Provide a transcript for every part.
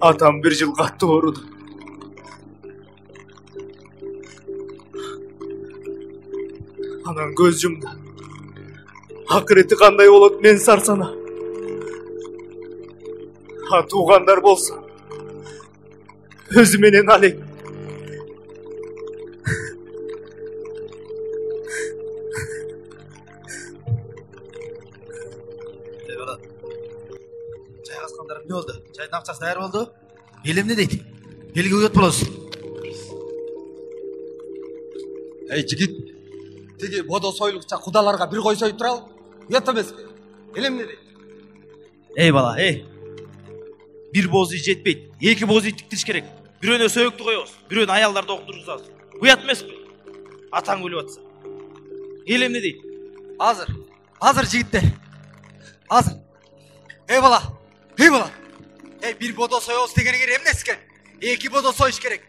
Atam bir yıl kattı orudu. Anam göz yumdu. Akıreti kanday olup men sarsana. Ha tuğandar bolsa. Özümenen alek. Eyvallah. Çay kaskanlarım ne oldu? Çayın akçası dayar oldu. Elim ne deydi? Elge uyut bulursun. Ey jigit. Tigi bodo soyulukça kudalarga bir koy soyup tural. Uyat emesmi? Elim ne deydi? Eyvallah, ey. Bir bozu jetpeyt, iki bozu tiktiriş gerek. Biröne söйөктү koyuyoruz, biröne ayallarda okturuzuz. Uyat emesmi? Ataң өлүп атса. Эл эмне дейт? Hazır jigitler. Hazır. Eyvallah. Eyvallah. Bir bodo soyuyoruz degeniге эмнеси? Iki bodo soyuş gerek.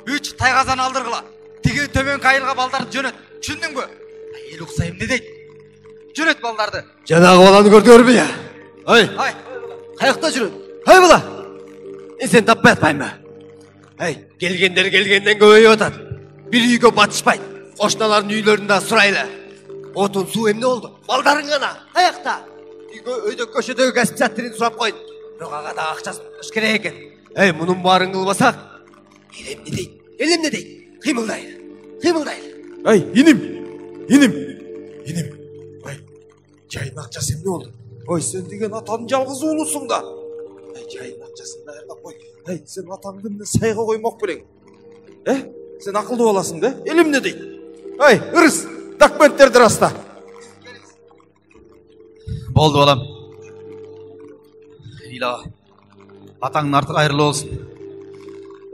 3 tayгазан алдыргыла. Tigi төмөн кайылга балдарды жөнөт. Түшүндүңбү? Эл укса эмне дейт? Жөнөт балдарды. Жанагы баланы көрдүңөрбү я? Ай. Каякта жүрөт? Ай бала. Сен таппай атпайбы? Келгендер келгенден көбөйүп атат. Bir үйгө батышпайт. Кошуналардын үйлөрүндө сурайлы. Отун суу эмне болду? Балдарың гана каякта? Өйдө көчөдөгү касып саттырын сурап койду. Бирок ага да акчасын бериш керек экен. Мунун баарын кылбасак, эл эмне дейт? Эл эмне дейт? Кыймылдайлы. İnim. Çayın akçası emne oldu? Sen деген atanın жалгыз уулусуң да. Çayın akçasını даярдап кой. Sen атаңды эмне сайга коймок белең? Sen акылдуу боласың да? Эл эмне дейт? Ырыс, документтерди раста. Болду балам. Ила. Атаңдын артык айрылуу болсун.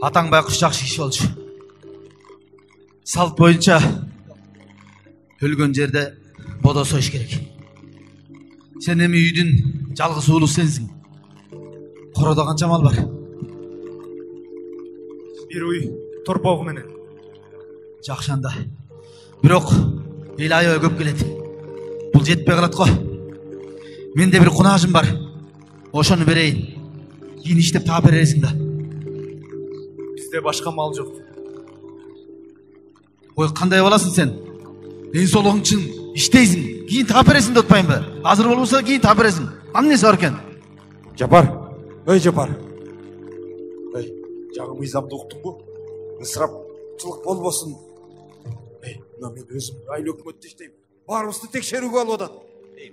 Атаң байкуш жакшы киши болчу. Салт боюнча өлгөн жерде бодо союш керек. Sen эми үйдүн жалгыз уулу сенсиң. Короодо канча мал бар? Bir uy торпогу менен. Жакшы анда. Бирок эл аябай көп келет. Бул жетпей калат го. Менде бир кунажым бар. Ошону берейин. Кийин иштеп таап бересиң да. Bizde başka mal yok. Ой, кандай боласың сен? Ден соолугуң үчүн иштейсиң. Кийин таап бересиң деп атпаймынбы? Азыр болбосо кийин таап бересиң. Анын эмнеси бар экен? Жапар. Жапар. Жаңы мыйзамды уктуңбу? Ысырапчылык болбосун. Мына мен өзүм айыл өкмөттө иштейм. Баарыбызды текшерүүгө алып атат.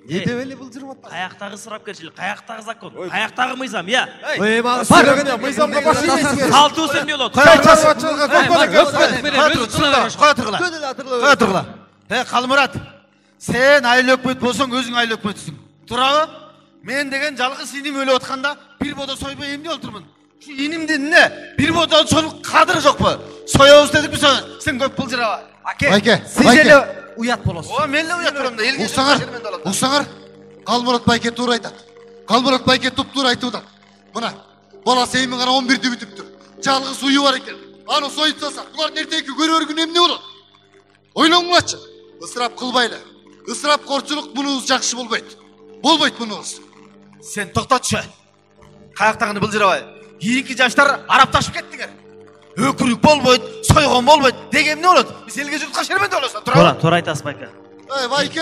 Не деп эле былжырып атат? Каяктагы ысырапкерчилик, каяктагы закон, каяктагы мыйзам, я? Мыйзамга баш иймейсиңер. Салтыбыз эмне болот? Кая тургула. Калмурат. Сен айыл өкмөт болсоң өзүң айыл өкмөтсүң. Туурабы? Мен деген жалгыз иним өлүп атканда бир бодо сойбой эмне олтурмун? Şu inimdi ne? Bir bodan son kadırı yok mu? Soyavuz dedik mi sana? Sen köp pılcıra. Bayke. Sizce uyat bolasın. O menle uyat bolam da. Uqsаңар. Kalmurat Bayke tuğra aytat. Kalmurat Bayke tup tuğra aytı udan. Buna. Bolası emin gana 11'de bütüptür. Çalgı suyu var eken. Anı soyut sasak. Ular neredeki görüyor gün emne olur. Oylan mulatçı. Isırap kılbayla. Isırap korçuluk bununuz jakşı bolbayt. Bolbayt bununuz. Sen toktat şu. Kayaktağını bılcıra bay. Kийинки жаштар арапташып кеттиңер. Өкүрүк болбойт, сойгон болбойт деген эмне болот? Биз элге журтка шерменде болосуң, туурабы? Туура айтасыз, Байка. Байке,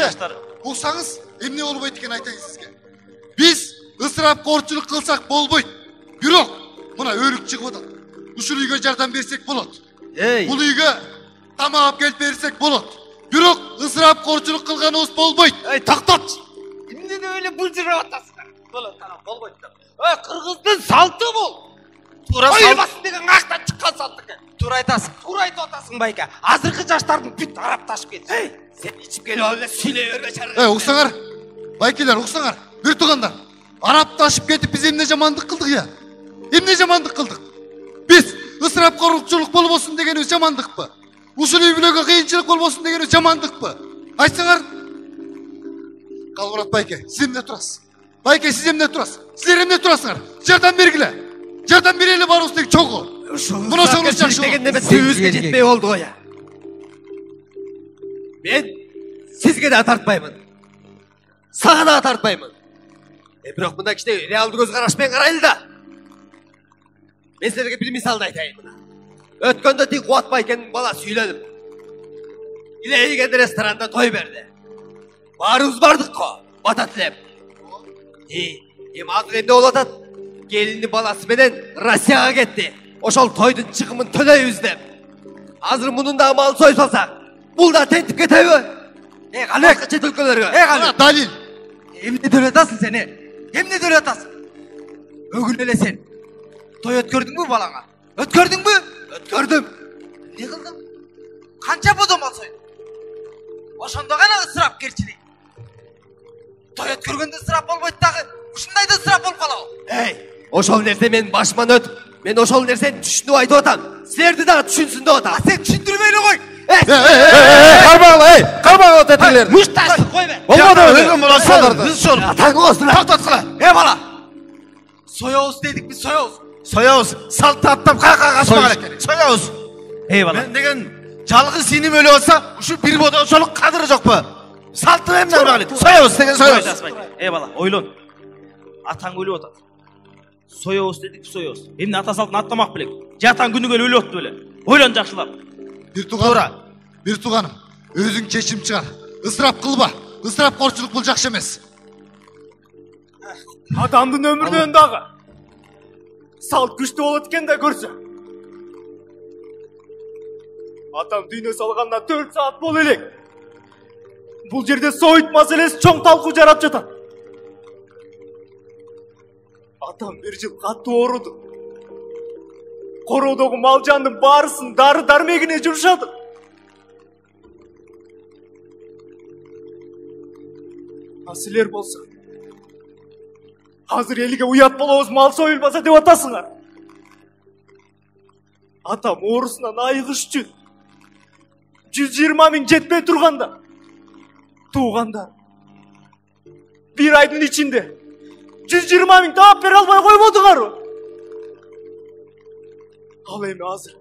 уксаңыз эмне болбойт экен айтайын сизге. Биз ысырап корчулук кылсак болбойт. Бирок, мына өрүк чыгып атат. Ушул үйгө жардам берсек болот. Бул үйгө тамак алып келип берсек болот. Бирок ысырап корчулук кылганыбыз болбойт. Токтот. Эмнени эле былжырап атасыңар? Болбойт. Кыргыздын салты бул. Ойбасын деген ақтан шыққан салты екен. Тура айтасың. Тура айтып атасың, Байка. Азыркы жаштардын бүт арапташып кетти. Сен ичип келип алып эле сүйлөй бербе чарга. Уксаңар. Байкелер, уксаңар. Бир туугандар. Арапташып кетип биз эмне жамандык кылдык я? Эмне жамандык кылдык? Биз ысырапкорлукчулук болбосун дегенибиз жамандыкпы? Ушул үй бүлөгө кыйынчылык болбосун дегенибиз жамандыкпы? Айтсаңар. Калбурат байке, сиз эмне турасыз? Байке, сиз эмне турасыз? Силер эмне турасыңар? Жардам бергиле. Жардам берели барыбыз чогуу. Мына ошону жакшы дегенде мен сөзгө жетпей болду го я. Мен сизге да тартпаймын. Сага да тартпаймын. Бирок мында кичине реалдуу көз караш менен карайлы да. Мен силерге бир мисалды айтайын мына. Өткөндө тик Кубат байкенин баласы үйлөнүп. Илейгенде ресторанда той берди. Баарыбыз бардык го, бата тилеп. Эми азыр эмне болуп атат? Келини баласы менен Россияга кетти. Ошол тойдун чыгымын төлөйбүз деп. Азыр мунун да мал сой салсак, бул да тентип кетеби? Калек чет өлкөлөргө. Калек далил. Эмне делеп атасың сен? Эмне делеп атасың? Өгүл эле сен. Той өткөрдүңбү балаңа? Өткөрдүңбү? Өткөрдүм. Не кылдың? Канча бодо мал сойдуң? Ошондо гана ысырапкерчилик. Той өткөргөндө ысырап болбойт дагы. Ушундай да ысырап болуп калабы? Ошол нерсе мен башыман өтүп, мен ошол нерсени түшүнүп айтып атам. Силерди дагы түшүнсүн деп атам. Сен түшүндүрбөй эле кой. Карбагыла тетилерди. Мушташты кой бер. Болбоду өзүм болосуңарды. Биз ошол Токтоткула. бала. Соёбуз дедик биз соёбуз. Соёбуз салт аттап каяка качпаган экен. Соёбуз. Бала. Мен деген жалгыз иним өлүп атса, ушу бир бодошолук кадыры жокпу? Салты эмне кылган? Соёбуз деген соёбуз. Бала, ойлон. Атаң өлүп атат. Соёбуз дедик, соёбуз. Эмне ата салтын аттамак белек. Жатан күнүгө өлүп атты беле. Ойлон жакшылап. Бир тууганым, өзүң чечим чыгар. Ысырап кылба. Ысырапкорчулук бул жакшы эмес. Адамдын өмүрүнөн дагы салт күчтүү болот экен да көрсө. Атам дүйнө салгандан 4 саат боло элек. Бул жерде соют маселеси чоң талкуу жарап жатат. Атам бир жыл катуу ооруду. Короодогу мал жандын баарысын дары дармегине жумшады. А силер болсо азыр элге уят болобуз мал союлбаса деп атасыңар. Атам оорусунан айыгыш үчүн 120 000 жетпей турганда туугандар бир айдын ичинде 120 000 таап бере албай койбодуңарбы? Ал эми азыр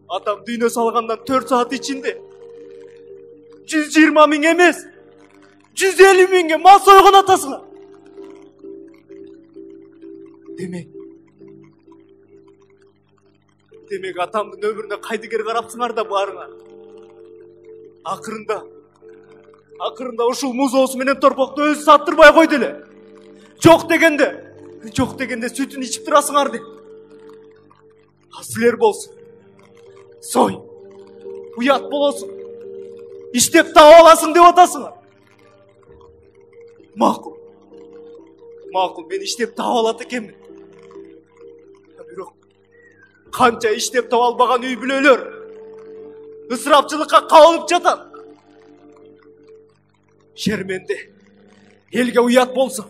атам дүйнө салгандан 4 саат ичинде 120 000 эмес 150 000ге мал сойгон атасыңар. Демек атамдын өмүрүнө кайдыгер карапсыңар да баарыңар. Акырында ушул музоосу менен торпокту өзү саттырбай койду эле. Жок дегенде сүтүн ичип турасыңар деп. А силер болсо сой, уят болосуң, иштеп таап аласың деп атасыңар. Макул, мен иштеп таап алат экенмин. Бирок канча иштеп таап албаган үй бүлөлөр ысырапчылыкка кабылып жатат. Шерменде элге уят болсо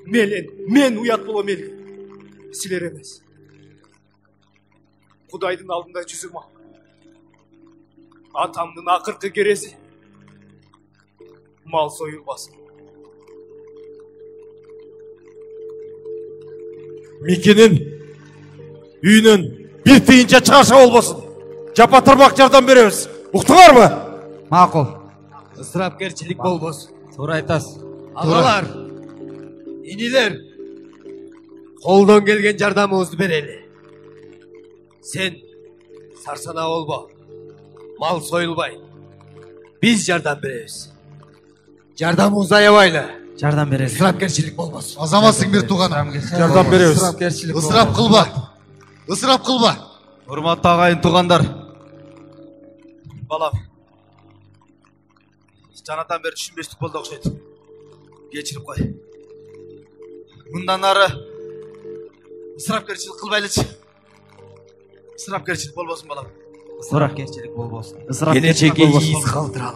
мен уят болом элге, силер эмес. Кудайдын алдында жүзүм ал. Атамдын акыркы кереси мал союлбасын. Микенин үйүнөн бир тыйынча чыгарса болбосун. Жапа турмак жардам беребиз. Уктуңарбы? Макул. Ысырапкерчилик болбосун. Туура айтасыз. Агалар, инилер, колдон келген жардамыбызды берели. Сен сарсана болбо. Мал союлбай. Биз жардам беребиз. Жардамыбызды аябайлы. Жардам берели. Ысырапкерчилик болбосун. Азаматсың бир тууганым. Жардам беребиз. Ысырап кылба. Урматтуу агайын туугандар. Балам. Жанатан бери түшүнбөстүк болду окшойт. Кечирип кой. Мындан ары ысырапкерчилик кылбайлычы. Ысырапкерчилик болбосун балам. ысырапкерчилик болбосун. Келечекке ийиз калтыралы.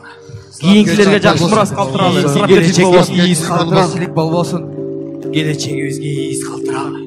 Кийинкилерге жакшы мурас калтыралы. Келечекке ийиз Ысырапкерчилик болбосун. Келечегибизге ийиз калтыралы.